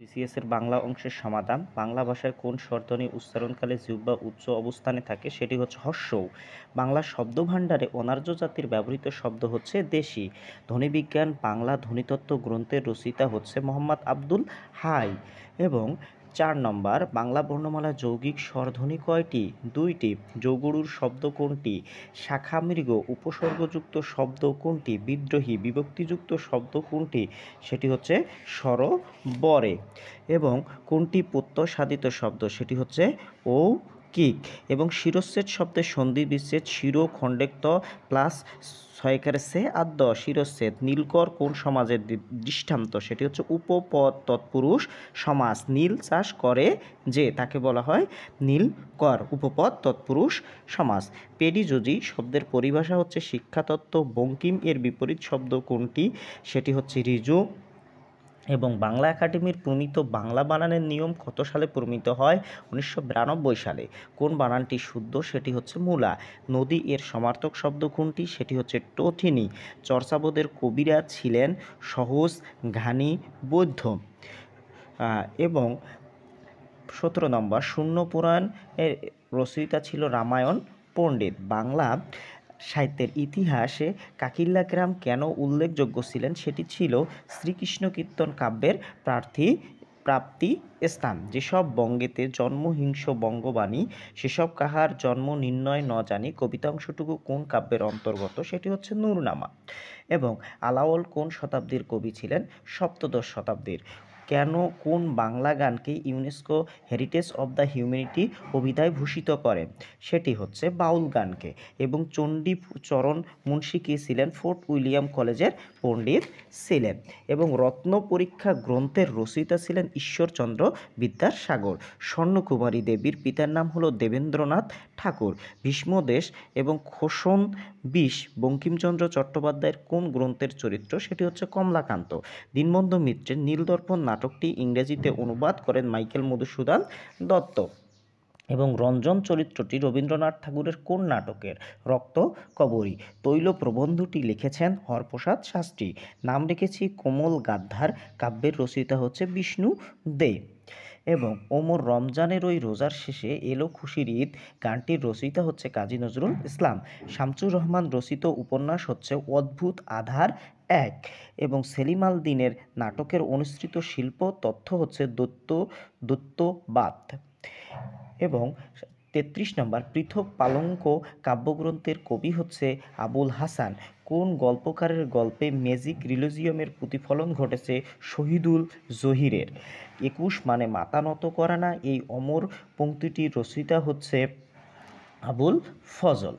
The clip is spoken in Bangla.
বিসিএস এর বাংলা অংশের সমাধান। বাংলা ভাষায় কোন স্বরধ্বনি উচ্চারণকালে জিহ্বা উচ্চ অবস্থানে থাকে? সেটি হচ্ছে হ্রস্ব। বাংলা শব্দভাণ্ডারে অনার্য জাতির ব্যবহৃত শব্দ হচ্ছে দেশি। ধ্বনিবিজ্ঞান বাংলা ধ্বনিতত্ত্ব গ্রন্থের রচয়িতা হচ্ছে মোহাম্মদ আব্দুল হাই। এবং ৪ নম্বর, বাংলা বর্ণমালার যৌগিক স্বরধ্বনি কয়টি? ২টি। যৌগড়ুর শব্দ কোনটি? শাখামৃগ। উপসর্গযুক্ত শব্দ কোনটি? বিদ্রোহী। বিভক্তিযুক্ত শব্দ কোনটি? সেটি হচ্ছে স্বরবরে। এবং কোনটি প্রত্যয়সাধিত শব্দ? সেটি হচ্ছে অৌকিক। এবং শিরশ্ছেদ শব্দের সন্ধি বিচ্ছেদ শিরো খণ্ডেক্ত প্লাস ছয়কারে সে আর দ শিরশ্ছেদ। নীলকর কোন সমাজের দৃষ্টান্ত? সেটি হচ্ছে উপপদ তৎপুরুষ সমাস। নীল চাষ করে যে, তাকে বলা হয় নীলকর। উপপদ তৎপুরুষ সমাস। পেডিজোজি শব্দের পরিভাষা হচ্ছে শিক্ষাতত্ত্ব। বঙ্কিম এর বিপরীত শব্দ কোনটি? সেটি হচ্ছে ঋজু। এবং বাংলা একাডেমির প্রণীত বাংলা বানানের নিয়ম কত সালে প্রণীত হয়? 1992 সালে। কোন বানানটি শুদ্ধ? সেটি হচ্ছে মূলা। নদী এর সমার্থক শব্দ কোনটি? সেটি হচ্ছে টথিনী। চর্যাপদের কবিরা ছিলেন সহজ, ঘানি, বৌদ্ধ। এবং 17 নম্বর, শূন্য পুরাণ এর রচয়িতা ছিল রামায়ণ পণ্ডিত। বাংলা সাহিত্যের ইতিহাসে কাকিল্লা গ্রাম কেন উল্লেখযোগ্য ছিলেন? সেটি ছিল শ্রীকৃষ্ণ কীর্তন কাব্যের প্রাপ্তি স্থান। যেসব বঙ্গেতে জন্মহিংস বঙ্গবাণী, সেসব কাহার জন্ম নির্ণয় ন জানি। কবিতা অংশটুকু কোন কাব্যের অন্তর্গত? সেটি হচ্ছে নূরনামা। এবং আলাওল কোন শতাব্দীর কবি ছিলেন? সপ্তদশ শতাব্দীর। কেন কোন বাংলা গানকে UNESCO heritage of the humanity অভিধায় ভূষিত করে? সেটি হচ্ছে বাউল গানকে। এবং চণ্ডীচরণ মুন্সী কে ছিলেন? ফোর্ট উইলিয়াম কলেজের পণ্ডিত ছিলেন। এবং রত্ন পরীক্ষা গ্রন্থের রচয়িতা ছিলেন ঈশ্বরচন্দ্র বিদ্যাসাগর। স্বর্ণকুমারী দেবীর পিতার নাম হলো দেবেন্দ্রনাথ ঠাকুর। ভীষ্মদেশ এবং খোসন বিষ বঙ্কিমচন্দ্র চট্টোপাধ্যায়ের কোন গ্রন্থের চরিত্র? সেটি হচ্ছে কমলাকান্ত। দীনবন্ধু মিত্রের নীলদর্পণ নাটকটি ইংরেজিতে অনুবাদ করেন মাইকেল মধুসূদন দত্ত। এবং রঞ্জন চরিত্রটি রবীন্দ্রনাথ ঠাকুরের কোন নাটকের? রক্ত কবরী। তৈল প্রবন্ধটি লিখেছেন হরপ্রসাদ শাস্ত্রী। নাম রেখেছি কোমল গাদ্ধার। কাব্যের রচয়িতা হচ্ছে বিষ্ণু দে। এবং ওমর রমজানের ওই রোজার শেষে এলো খুশির ঈদ গানটির রচয়িতা হচ্ছে কাজী নজরুল ইসলাম। শামসুর রহমান রচিত উপন্যাস হচ্ছে অদ্ভুত আধার ১। এবং সেলিম আল দীনের নাটকের অনুসৃত শিল্প তথ্য হচ্ছে দৈত্যবাদ। এবং ৩৩ নম্বর, পৃথক পালঙ্ক কাব্যগ্রন্থের কবি হচ্ছে আবুল হাসান। কোন গল্পকারের গল্পে ম্যাজিক রিলিজিয়মের প্রতিফলন ঘটেছে? শহীদুল জহিরের। ২১ মানে মাথা নত করে না, এই অমর পংক্তিটির রচয়িতা হচ্ছে আবুল ফজল।